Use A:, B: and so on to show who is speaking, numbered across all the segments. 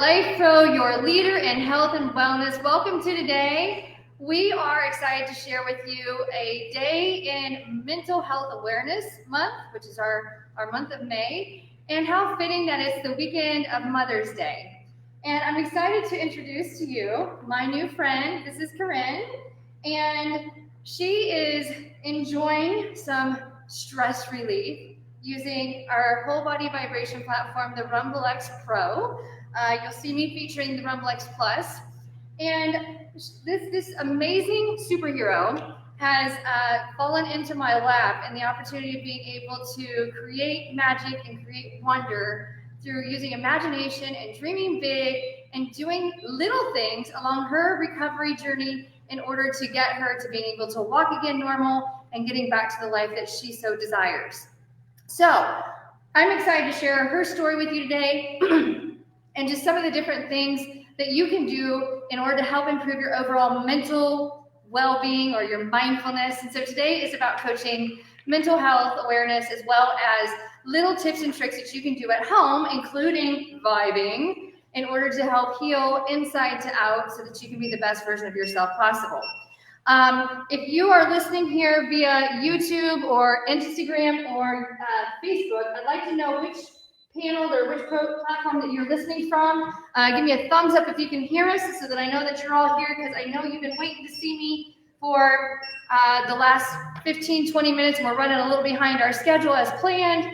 A: Life Pro, your leader in health and wellness. Welcome to today. We are excited to share with you a day in Mental Health Awareness Month, which is our month of May, and how fitting that it's the weekend of Mother's Day. And I'm excited to introduce to you my new friend. This is Corinne, and she is enjoying some stress relief using our whole body vibration platform, the Rumble X Pro. You'll see me featuring the Rumble X Plus. And this amazing superhero has fallen into my lap, and the opportunity of being able to create magic and create wonder through using imagination and dreaming big and doing little things along her recovery journey in order to get her to being able to walk again normal and getting back to the life that she so desires. So I'm excited to share her story with you today and just some of the different things that you can do in order to help improve your overall mental well-being or your mindfulness. And so today is about coaching mental health awareness, as well as little tips and tricks that you can do at home, including vibing, in order to help heal inside to out so that you can be the best version of yourself possible. If you are listening here via YouTube or Instagram or Facebook, I'd like to know which panel or which platform that you're listening from. Give me a thumbs up if you can hear us so that I know that you're all here, because I know you've been waiting to see me for the last 15, 20 minutes, and we're running a little behind our schedule as planned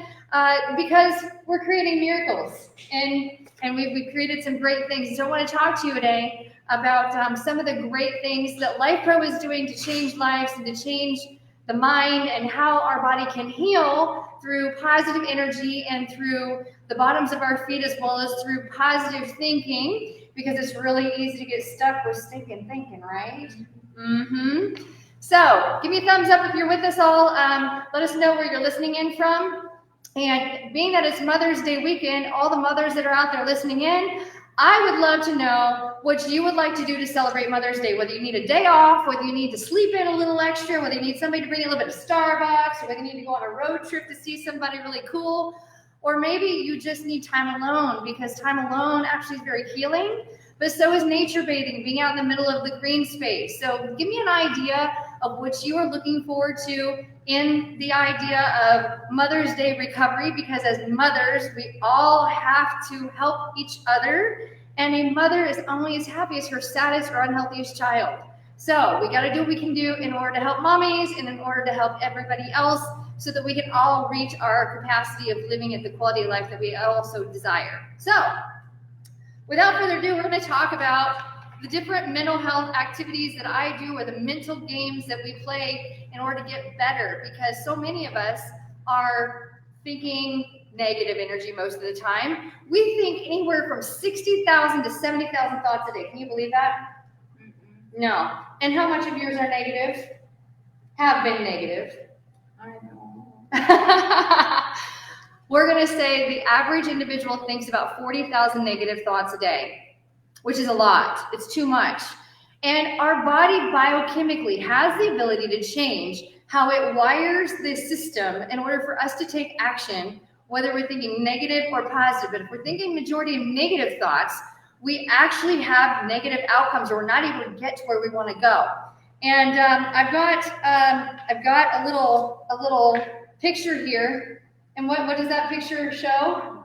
A: because we're creating miracles and we've created some great things. So I want to talk to you today about some of the great things that Life Pro is doing to change lives and to change the mind, and how our body can heal through positive energy and through the bottoms of our feet, as well as through positive thinking, because it's really easy to get stuck with stinking thinking, right? So give me a thumbs up if you're with us all. Let us know where you're listening in from. And being that it's Mother's Day weekend, all the mothers that are out there listening in, I would love to know what you would like to do to celebrate Mother's Day, whether you need a day off, whether you need to sleep in a little extra, whether you need somebody to bring you a little bit of Starbucks, or whether you need to go on a road trip to see somebody really cool, or maybe you just need time alone, because time alone actually is very healing, but so is nature bathing, being out in the middle of the green space. So give me an idea of what you are looking forward to in the idea of Mother's Day recovery, because as mothers, we all have to help each other, and a mother is only as happy as her saddest or unhealthiest child. So we got to do what we can do in order to help mommies and in order to help everybody else, so that we can all reach our capacity of living at the quality of life that we also desire. So without further ado, we're going to talk about the different mental health activities that I do, or the mental games that we play in order to get better, because so many of us are thinking negative energy most of the time. We think anywhere from 60,000 to 70,000 thoughts a day. Can you believe that? No. And how much of yours are negative? Have been negative?
B: I know.
A: We're going to say the average individual thinks about 40,000 negative thoughts a day, which is a lot. It's too much. And our body biochemically has the ability to change how it wires the system in order for us to take action, whether we're thinking negative or positive. But if we're thinking majority of negative thoughts, we actually have negative outcomes, or we're not able to get to where we want to go. And I've got a little picture here. And what does that picture show?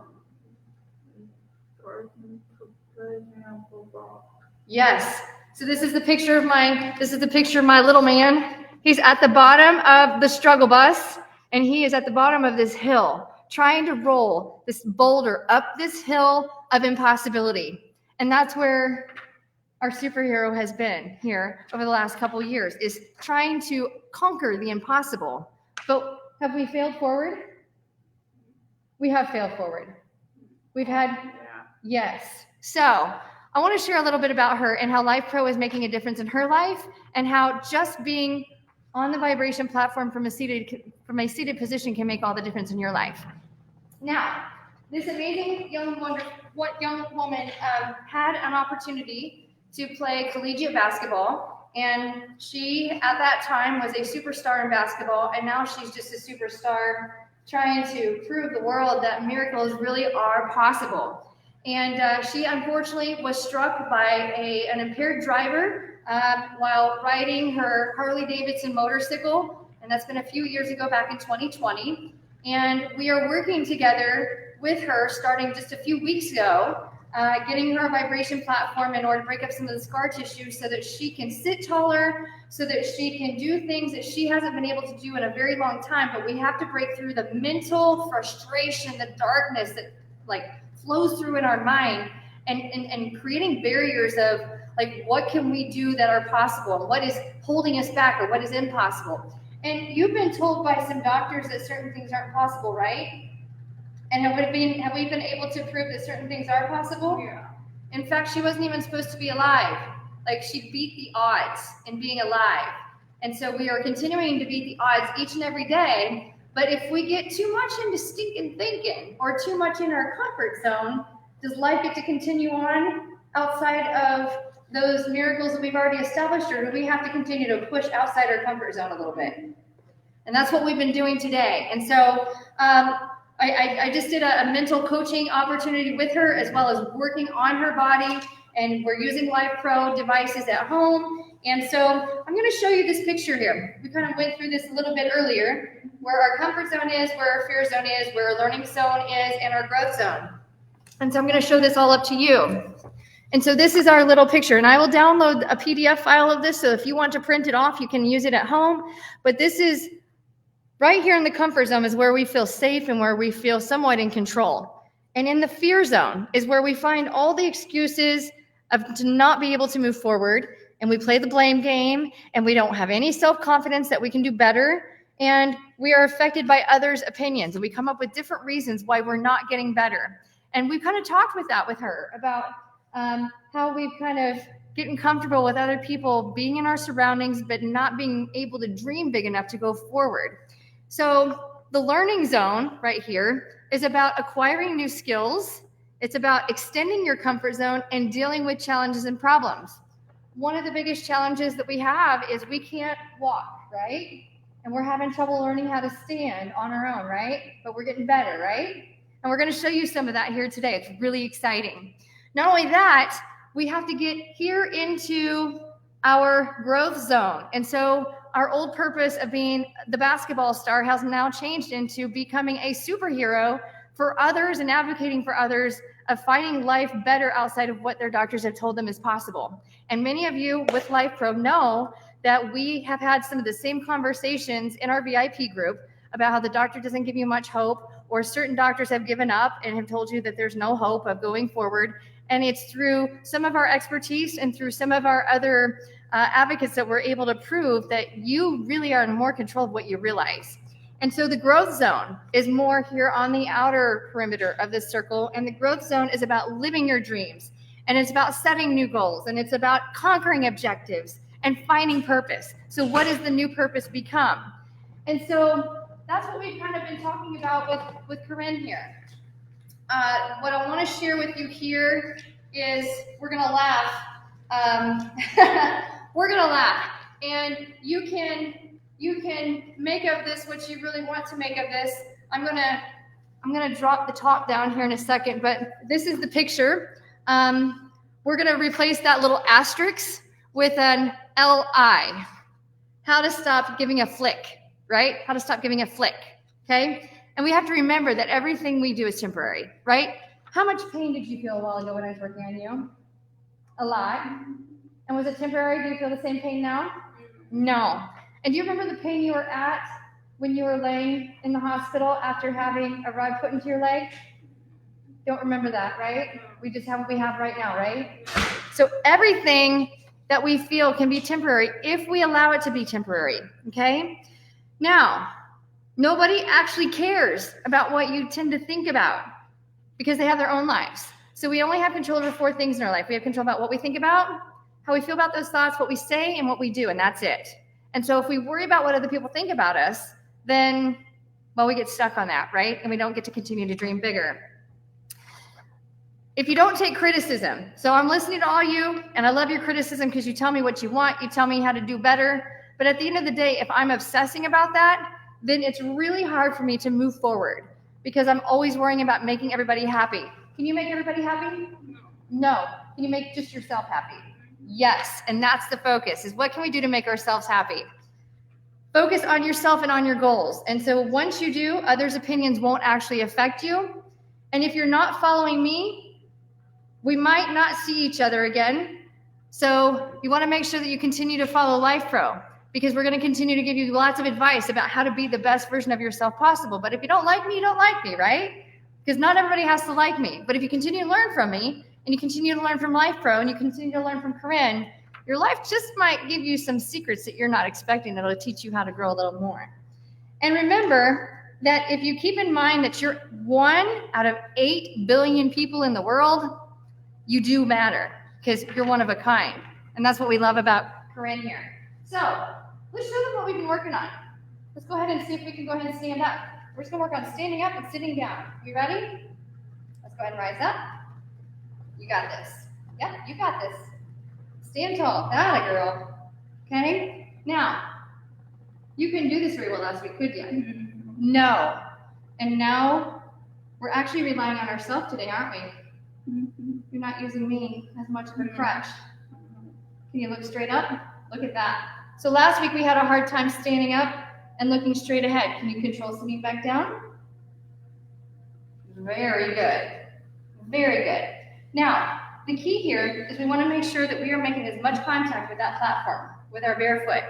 A: Yes. So this is the picture of my little man. He's at the bottom of the struggle bus, and he is at the bottom of this hill, trying to roll this boulder up this hill of impossibility. And that's where our superhero has been here over the last couple of years, is trying to conquer the impossible. But have we failed forward? We have failed forward. We've had, yes. So I want to share a little bit about her and how Life Pro is making a difference in her life, and how just being on the vibration platform from a seated position can make all the difference in your life. Now, this amazing young woman had an opportunity to play collegiate basketball, and she at that time was a superstar in basketball, and now she's just a superstar trying to prove the world that miracles really are possible. And she unfortunately was struck by an impaired driver while riding her Harley-Davidson motorcycle, and that's been a few years ago, back in 2020. And we are working together with her starting just a few weeks ago, getting her a vibration platform in order to break up some of the scar tissue so that she can sit taller, so that she can do things that she hasn't been able to do in a very long time. But we have to break through the mental frustration, the darkness that flows through in our mind, and creating barriers of what can we do that are possible, and what is holding us back, or what is impossible. And you've been told by some doctors that certain things aren't possible, right? And have we been able to prove that certain things are possible?
B: Yeah.
A: In fact, she wasn't even supposed to be alive. She beat the odds in being alive. And so we are continuing to beat the odds each and every day. But if we get too much into stinking thinking, or too much in our comfort zone, does life get to continue on outside of those miracles that we've already established, or do we have to continue to push outside our comfort zone a little bit? And that's what we've been doing today. And so I just did a mental coaching opportunity with her, as well as working on her body, and we're using Life Pro devices at home. And so I'm going to show you this picture here. We kind of went through this a little bit earlier, where our comfort zone is, where our fear zone is, where our learning zone is, and our growth zone. And so I'm going to show this all up to you. And so this is our little picture, and I will download a PDF file of this, so if you want to print it off, you can use it at home. But this is right here in the comfort zone is where we feel safe and where we feel somewhat in control. And in the fear zone is where we find all the excuses to not be able to move forward, and we play the blame game, and we don't have any self-confidence that we can do better, and we are affected by others' opinions, and we come up with different reasons why we're not getting better. And we've kind of talked with her about how we've kind of getting comfortable with other people being in our surroundings, but not being able to dream big enough to go forward. So the learning zone right here is about acquiring new skills. It's about extending your comfort zone and dealing with challenges and problems. One of the biggest challenges that we have is we can't walk, right? And we're having trouble learning how to stand on our own, right? But we're getting better, right? And we're going to show you some of that here today. It's really exciting. Not only that, we have to get here into our growth zone. And so our old purpose of being the basketball star has now changed into becoming a superhero for others and advocating for others, of finding life better outside of what their doctors have told them is possible. And many of you with Life Pro know that we have had some of the same conversations in our VIP group about how the doctor doesn't give you much hope, or certain doctors have given up and have told you that there's no hope of going forward. And it's through some of our expertise and through some of our other advocates that we're able to prove that you really are in more control of what you realize. And so the growth zone is more here on the outer perimeter of this circle. And the growth zone is about living your dreams. And it's about setting new goals. And it's about conquering objectives and finding purpose. So what does the new purpose become? And so that's what we've kind of been talking about with Corinne here. What I want to share with you here is we're going to laugh. We're going to laugh. And you can make of this what you really want to make of this. I'm gonna drop the top down here in a second, but this is the picture. We're gonna replace that little asterisk with an LI. How to stop giving a flick, right? How to stop giving a flick, okay? And we have to remember that everything we do is temporary, right? How much pain did you feel a while ago when I was working on you? A lot. And was it temporary? Do you feel the same pain now? No. And do you remember the pain you were at when you were laying in the hospital after having a rod put into your leg? Don't remember that, right? We just have what we have right now, right? So everything that we feel can be temporary if we allow it to be temporary, okay? Now, nobody actually cares about what you tend to think about because they have their own lives. So we only have control over 4 things in our life. We have control about what we think about, how we feel about those thoughts, what we say, and what we do, and that's it. And so if we worry about what other people think about us, then, well, we get stuck on that, right? And we don't get to continue to dream bigger. If you don't take criticism, so I'm listening to all you, and I love your criticism because you tell me what you want, you tell me how to do better. But at the end of the day, if I'm obsessing about that, then it's really hard for me to move forward because I'm always worrying about making everybody happy. Can you make everybody happy? No. Can you make just yourself happy? Yes. And that's the focus, is what can we do to make ourselves happy? Focus on yourself and on your goals. And so once you do, others' opinions won't actually affect you. And if you're not following me, we might not see each other again. So you want to make sure that you continue to follow Life Pro, because we're going to continue to give you lots of advice about how to be the best version of yourself possible. But if you don't like me, you don't like me, right? Because not everybody has to like me. But if you continue to learn from me, and you continue to learn from Life Pro, and you continue to learn from Corinne, your life just might give you some secrets that you're not expecting that'll teach you how to grow a little more. And remember that if you keep in mind that you're 1 out of 8 billion people in the world, you do matter, because you're one of a kind. And that's what we love about Corinne here. So let's show them what we've been working on. Let's go ahead and see if we can go ahead and stand up. We're just going to work on standing up and sitting down. You ready? Let's go ahead and rise up. You got this. Yep, you got this. Stand tall. That a girl. Okay? Now, you couldn't do this very well last week, could you? No. And now we're actually relying on ourselves today, aren't we? You're not using me as much of a crutch. Can you look straight up? Look at that. So last week we had a hard time standing up and looking straight ahead. Can you control sitting back down? Very good. Very good. Now, the key here is we want to make sure that we are making as much contact with that platform, with our bare foot.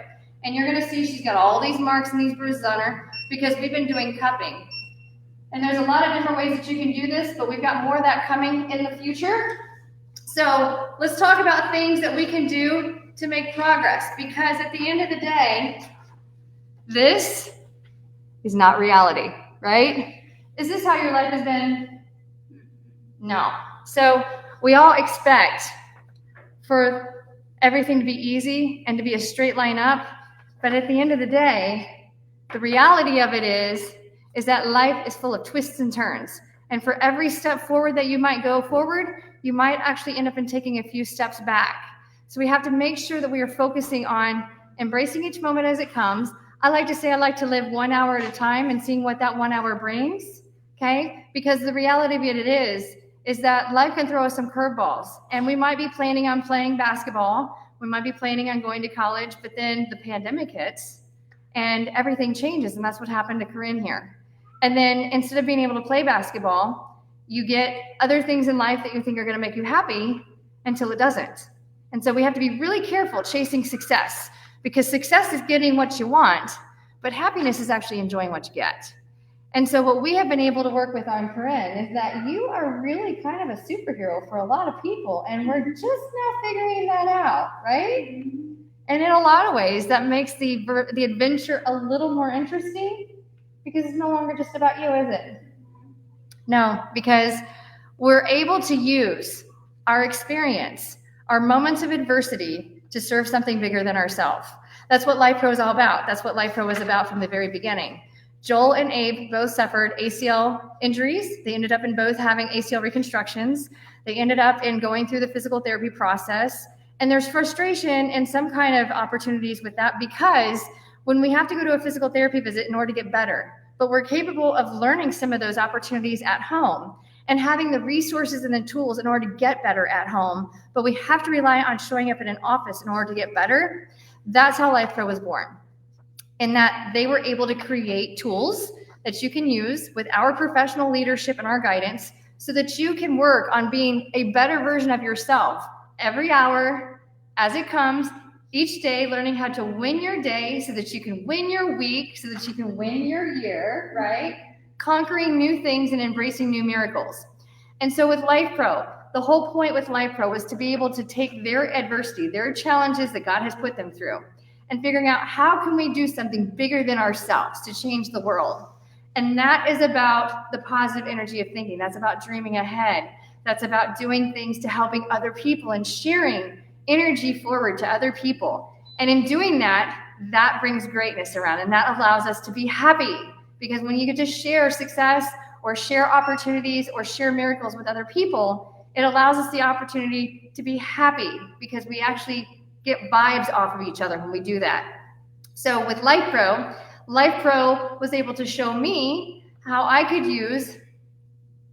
A: And you're going to see she's got all these marks and these bruises on her because we've been doing cupping. And there's a lot of different ways that you can do this, but we've got more of that coming in the future. So let's talk about things that we can do to make progress, because at the end of the day, this is not reality, right? Is this how your life has been? No. So we all expect for everything to be easy and to be a straight line up, but at the end of the day, the reality of it is that life is full of twists and turns. And for every step forward that you might go forward, you might actually end up in taking a few steps back. So we have to make sure that we are focusing on embracing each moment as it comes. I like to say I like to live 1 hour at a time and seeing what that 1 hour brings, okay? Because the reality of it is that life can throw us some curveballs. And we might be planning on playing basketball. We might be planning on going to college, but then the pandemic hits and everything changes. And that's what happened to Corinne here. And then instead of being able to play basketball, you get other things in life that you think are going to make you happy until it doesn't. And so we have to be really careful chasing success, because success is getting what you want, but happiness is actually enjoying what you get. And so what we have been able to work with on Corinne is that you are really kind of a superhero for a lot of people, and we're just now figuring that out, right? And in a lot of ways, that makes the adventure a little more interesting, because it's no longer just about you, is it? No, because we're able to use our experience, our moments of adversity, to serve something bigger than ourselves. That's what Life Pro is all about. That's what Life Pro was about from the very beginning. Joel and Abe both suffered ACL injuries. They ended up in both having ACL reconstructions. They ended up in going through the physical therapy process. And there's frustration and some kind of opportunities with that, because when we have to go to a physical therapy visit in order to get better, but we're capable of learning some of those opportunities at home and having the resources and the tools in order to get better at home, but we have to rely on showing up in an office in order to get better. That's how Life Pro was born. In that they were able to create tools that you can use with our professional leadership and our guidance so that you can work on being a better version of yourself every hour as it comes, each day, learning how to win your day so that you can win your week, so that you can win your year, right? Conquering new things and embracing new miracles. And so with Life Pro, the whole point with Life Pro was to be able to take their adversity, their challenges that God has put them through, and figuring out how can we do something bigger than ourselves to change the world. And that is about the positive energy of thinking. That's about dreaming ahead. That's about doing things to helping other people and sharing energy forward to other people. And in doing that, that brings greatness around, and that allows us to be happy, because when you get to share success or share opportunities or share miracles with other people, it allows us the opportunity to be happy, because we actually get vibes off of each other when we do that. So with Life Pro was able to show me how I could use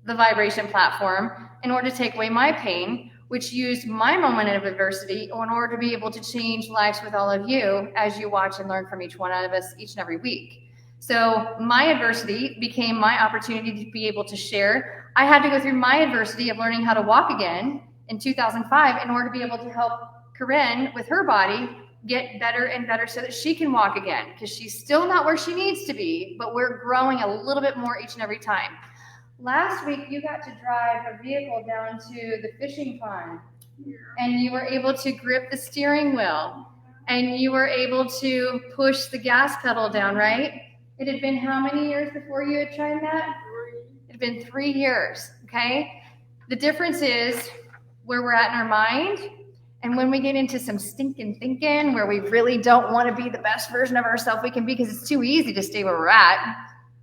A: the vibration platform in order to take away my pain, which used my moment of adversity in order to be able to change lives with all of you as you watch and learn from each one of us each and every week. So my adversity became my opportunity to be able to share. I had to go through my adversity of learning how to walk again in 2005 in order to be able to help Corinne with her body get better and better so that she can walk again, because she's still not where she needs to be, but we're growing a little bit more each and every time. Last week, you got to drive a vehicle down to the fishing pond, and you were able to grip the steering wheel, and you were able to push the gas pedal down, right? It had been how many years before you had tried that? It had been 3 years, okay? The difference is where we're at in our mind, and when we get into some stinking thinking where we really don't want to be the best version of ourselves we can be because it's too easy to stay where we're at,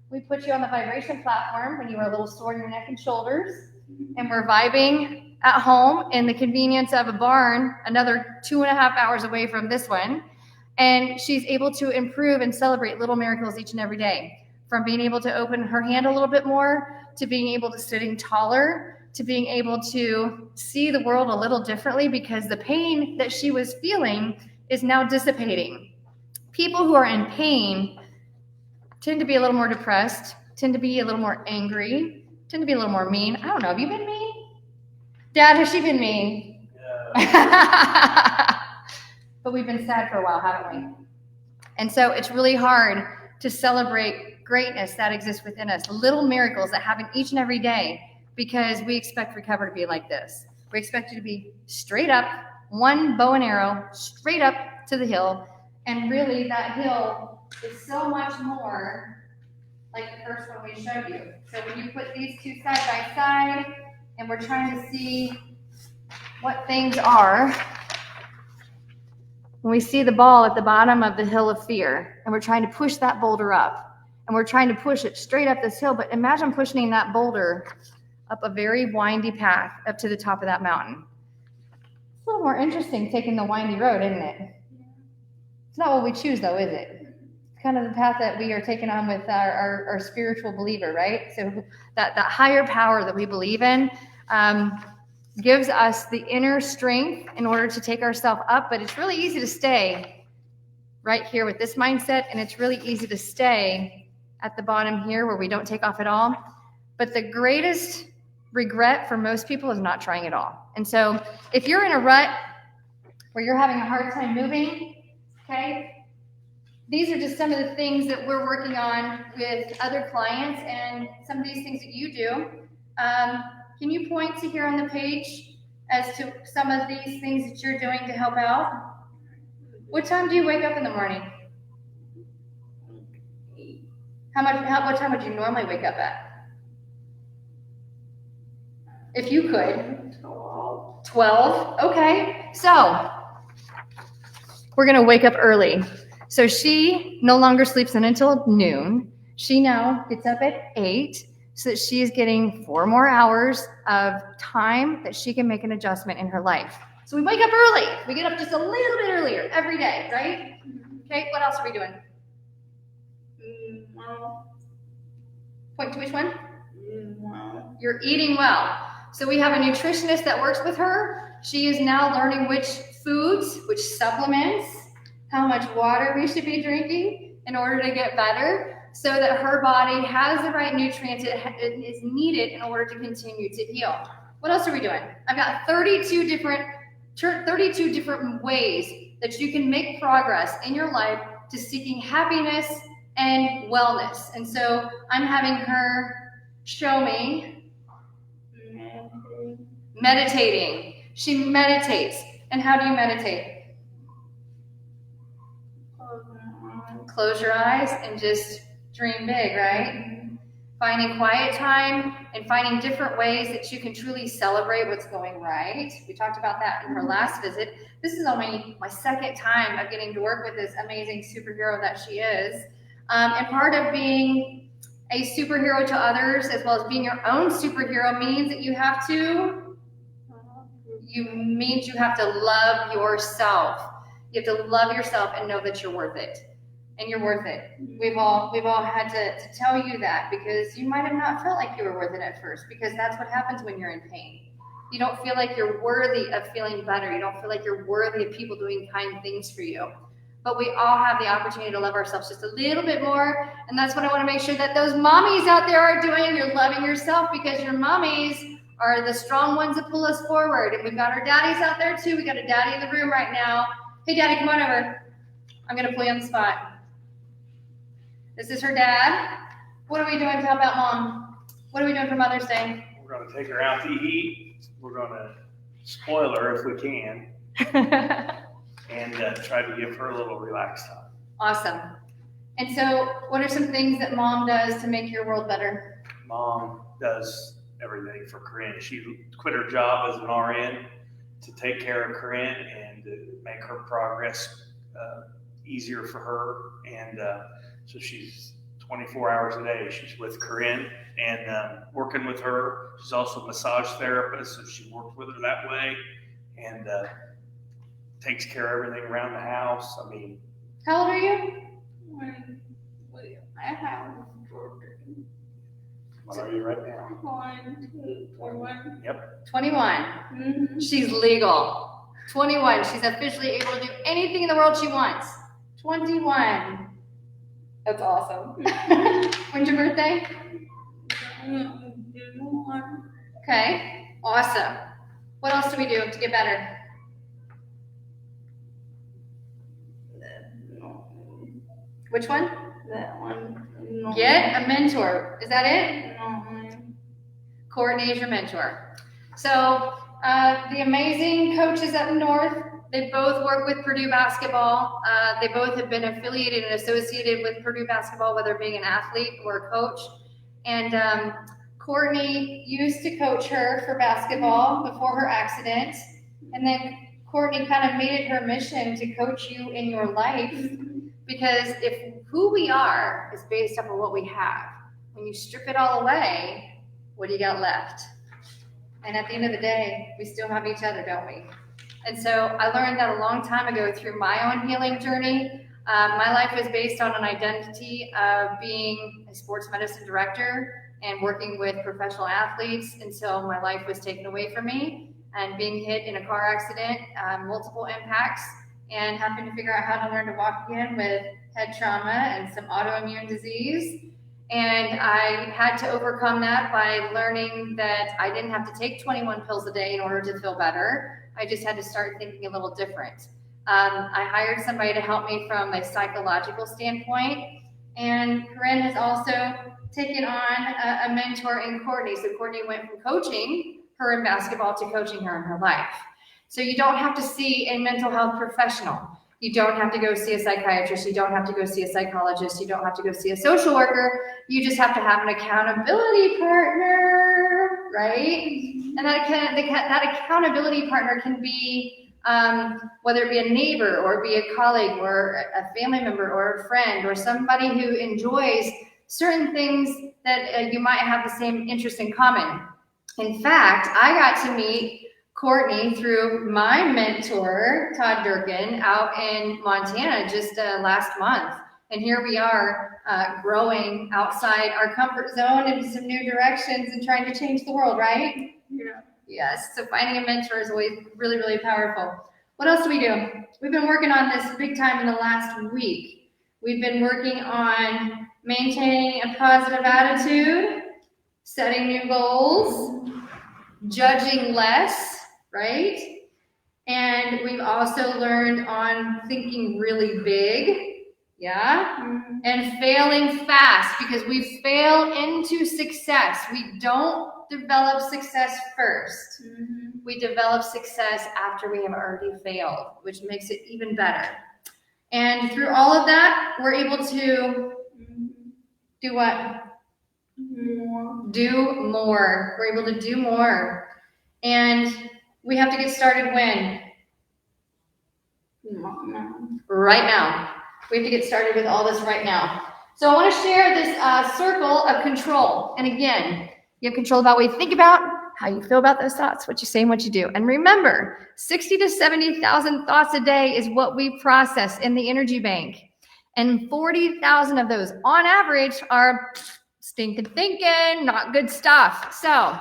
A: we put you on the vibration platform when you were a little sore in your neck and shoulders, and we're vibing at home in the convenience of a barn, another 2.5 hours away from this one. And she's able to improve and celebrate little miracles each and every day, from being able to open her hand a little bit more, to being able to sitting taller, to being able to see the world a little differently because the pain that she was feeling is now dissipating. People who are in pain tend to be a little more depressed, tend to be a little more angry, tend to be a little more mean. I don't know, have you been mean? Dad, has she been mean? Yeah. But we've been sad for a while, haven't we? And so it's really hard to celebrate greatness that exists within us, little miracles that happen each and every day, because we expect recovery to be like this. We expect it to be straight up, one bow and arrow, straight up to the hill. And really that hill is so much more like the first one we showed you. So when you put these two side by side, and we're trying to see what things are, when we see the ball at the bottom of the hill of fear, and we're trying to push that boulder up, and we're trying to push it straight up this hill, but imagine pushing that boulder up a very windy path up to the top of that mountain. It's a little more interesting taking the windy road, isn't it? It's not what we choose, though, is it? It's kind of the path that we are taking on with our spiritual believer, right? So that higher power that we believe in gives us the inner strength in order to take ourselves up, but it's really easy to stay right here with this mindset, and it's really easy to stay at the bottom here where we don't take off at all. But the greatest regret for most people is not trying at all. And so if you're in a rut where you're having a hard time moving, okay, these are just some of the things that we're working on with other clients and some of these things that you do. Can you point to here on the page as to some of these things that you're doing to help out? What time do you wake up in the morning? What time would you normally wake up at? If you could. 12? Okay. So, we're going to wake up early. So she no longer sleeps in until noon. She now gets up at 8. So that she is getting 4 more hours of time that she can make an adjustment in her life. So we wake up early. We get up just a little bit earlier every day, right? Okay, what else are we doing? Point to which one? You're eating well. So we have a nutritionist that works with her. She is now learning which foods, which supplements, how much water we should be drinking in order to get better, so that her body has the right nutrients it is needed in order to continue to heal. What else are we doing? I've got 32 different ways that you can make progress in your life to seeking happiness and wellness. And so I'm having her show me meditating. She meditates. And how do you meditate? Close your eyes and just dream big, right? Finding quiet time and finding different ways that you can truly celebrate what's going right. We talked about that in her last visit. This is only my second time of getting to work with this amazing superhero that she is. And part of being a superhero to others, as well as being your own superhero, means that you have to love yourself. You have to love yourself and know that you're worth it. And you're worth it. We've all had to tell you that, because you might have not felt like you were worth it at first, because that's what happens when you're in pain. You don't feel like you're worthy of feeling better. You don't feel like you're worthy of people doing kind things for you. But we all have the opportunity to love ourselves just a little bit more. And that's what I want to make sure that those mommies out there are doing. You're loving yourself, because your mommies are the strong ones that pull us forward. And we've got our daddies out there too. We got a daddy in the room right now. Hey, daddy, come on over. I'm going to put you on the spot. This is her dad. What are we doing to help out mom? What are we doing for Mother's Day?
B: We're going to take her out to eat. We're going to spoil her if we can. And try to give her a little relaxed time.
A: Awesome. And so what are some things that mom does to make your world better?
B: Mom does everything for Corinne. She quit her job as an RN to take care of Corinne and to make her progress easier for her. And so she's 24 hours a day. She's with Corinne and working with her. She's also a massage therapist, so she works with her that way. And takes care of everything around the house. I mean,
A: how old are you?
B: What are you right now?
C: 21.
B: Yep.
A: 21.
C: Mm-hmm.
A: She's legal. 21. She's officially able to do anything in the world she wants. 21. That's awesome. When's your birthday? Okay. Awesome. What else do we do to get better? Which one?
C: That one. No.
A: Get a mentor. Is that it?
C: No.
A: Courtney is your mentor. So the amazing coaches up north, they both work with Purdue basketball. They both have been affiliated and associated with Purdue basketball, whether being an athlete or a coach. And Courtney used to coach her for basketball before her accident. And then Courtney kind of made it her mission to coach you in your life. Because if who we are is based off of what we have, when you strip it all away, what do you got left? And at the end of the day, we still have each other, don't we? And so I learned that a long time ago through my own healing journey. My life was based on an identity of being a sports medicine director and working with professional athletes until my life was taken away from me and being hit in a car accident, multiple impacts, and having to figure out how to learn to walk again with head trauma and some autoimmune disease. And I had to overcome that by learning that I didn't have to take 21 pills a day in order to feel better. I just had to start thinking a little different. I hired somebody to help me from a psychological standpoint. And Corinne has also taken on a mentor in Courtney. So Courtney went from coaching her in basketball to coaching her in her life. So you don't have to see a mental health professional. You don't have to go see a psychiatrist. You don't have to go see a psychologist. You don't have to go see a social worker. You just have to have an accountability partner, right? And that accountability partner can be, whether it be a neighbor or be a colleague or a family member or a friend or somebody who enjoys certain things that you might have the same interest in common. In fact, I got to meet Courtney through my mentor, Todd Durkin, out in Montana just last month. And here we are growing outside our comfort zone into some new directions and trying to change the world, right?
C: Yeah.
A: Yes, so finding a mentor is always really, really powerful. What else do we do? We've been working on this big time in the last week. We've been working on maintaining a positive attitude, setting new goals, judging less, right? And we've also learned on thinking really big, yeah? Mm-hmm. And failing fast, because we fail into success. We don't develop success first. Mm-hmm. We develop success after we have already failed, which makes it even better. And through all of that, we're able to do what?
C: More.
A: Do more. We're able to do more. And we have to get started when? Right now. We have to get started with all this right now. So I want to share this circle of control. And again, you have control about what you think about, how you feel about those thoughts, what you say and what you do. And remember, 60 to 70,000 thoughts a day is what we process in the energy bank. And 40,000 of those on average are stinking thinking, not good stuff. So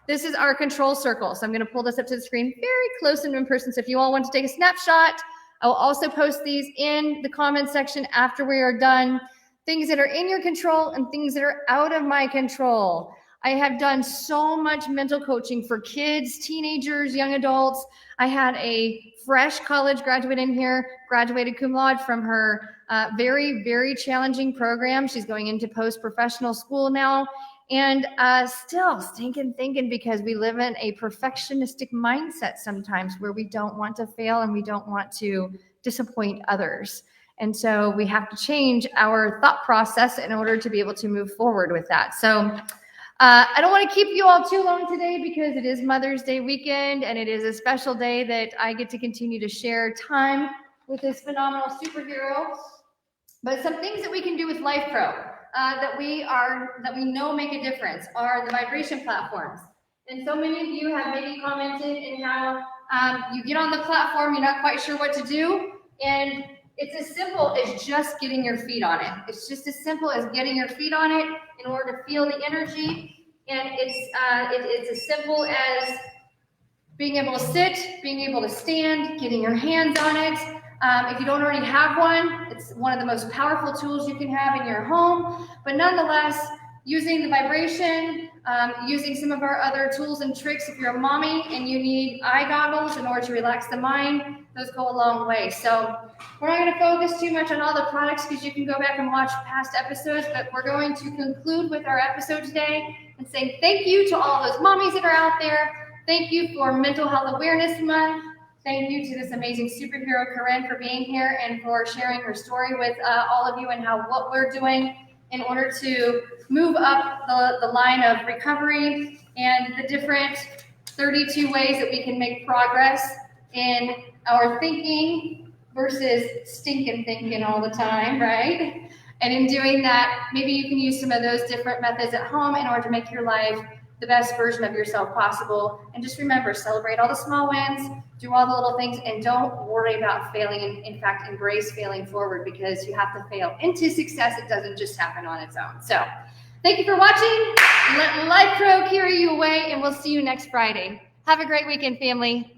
A: this is our control circle. So I'm going to pull this up to the screen very close and in person. So if you all want to take a snapshot, I will also post these in the comment section after we are done. Things that are in your control and things that are out of my control. I have done so much mental coaching for kids, teenagers, young adults. I had a fresh college graduate in here, graduated cum laude from her very, very challenging program. She's going into post-professional school now. And still stinking thinking, because we live in a perfectionistic mindset sometimes where we don't want to fail and we don't want to disappoint others. And so we have to change our thought process in order to be able to move forward with that. So I don't want to keep you all too long today because it is Mother's Day weekend and it is a special day that I get to continue to share time with this phenomenal superhero. But some things that we can do with Life Pro that we know make a difference are the vibration platforms. And so many of you have maybe commented in how you get on the platform, you're not quite sure what to do, and it's as simple as just getting your feet on it. It's just as simple as getting your feet on it in order to feel the energy. And it's as simple as being able to sit, being able to stand, getting your hands on it. If you don't already have one, it's one of the most powerful tools you can have in your home. But nonetheless, using the vibration, using some of our other tools and tricks. If you're a mommy and you need eye goggles in order to relax the mind, those go a long way. So we're not going to focus too much on all the products because you can go back and watch past episodes, but we're going to conclude with our episode today and saying thank you to all those mommies that are out there. Thank you for Mental Health Awareness Month. Thank you to this amazing superhero, Corinne, for being here and for sharing her story with all of you and what we're doing in order to move up the line of recovery and the different 32 ways that we can make progress in our thinking versus stinking thinking all the time, right? And in doing that, maybe you can use some of those different methods at home in order to make your life the best version of yourself possible. And just remember, celebrate all the small wins, do all the little things, and don't worry about failing. In fact, embrace failing forward because you have to fail into success. It doesn't just happen on its own. So thank you for watching. Let Life Pro carry you away, and we'll see you next Friday. Have a great weekend, family.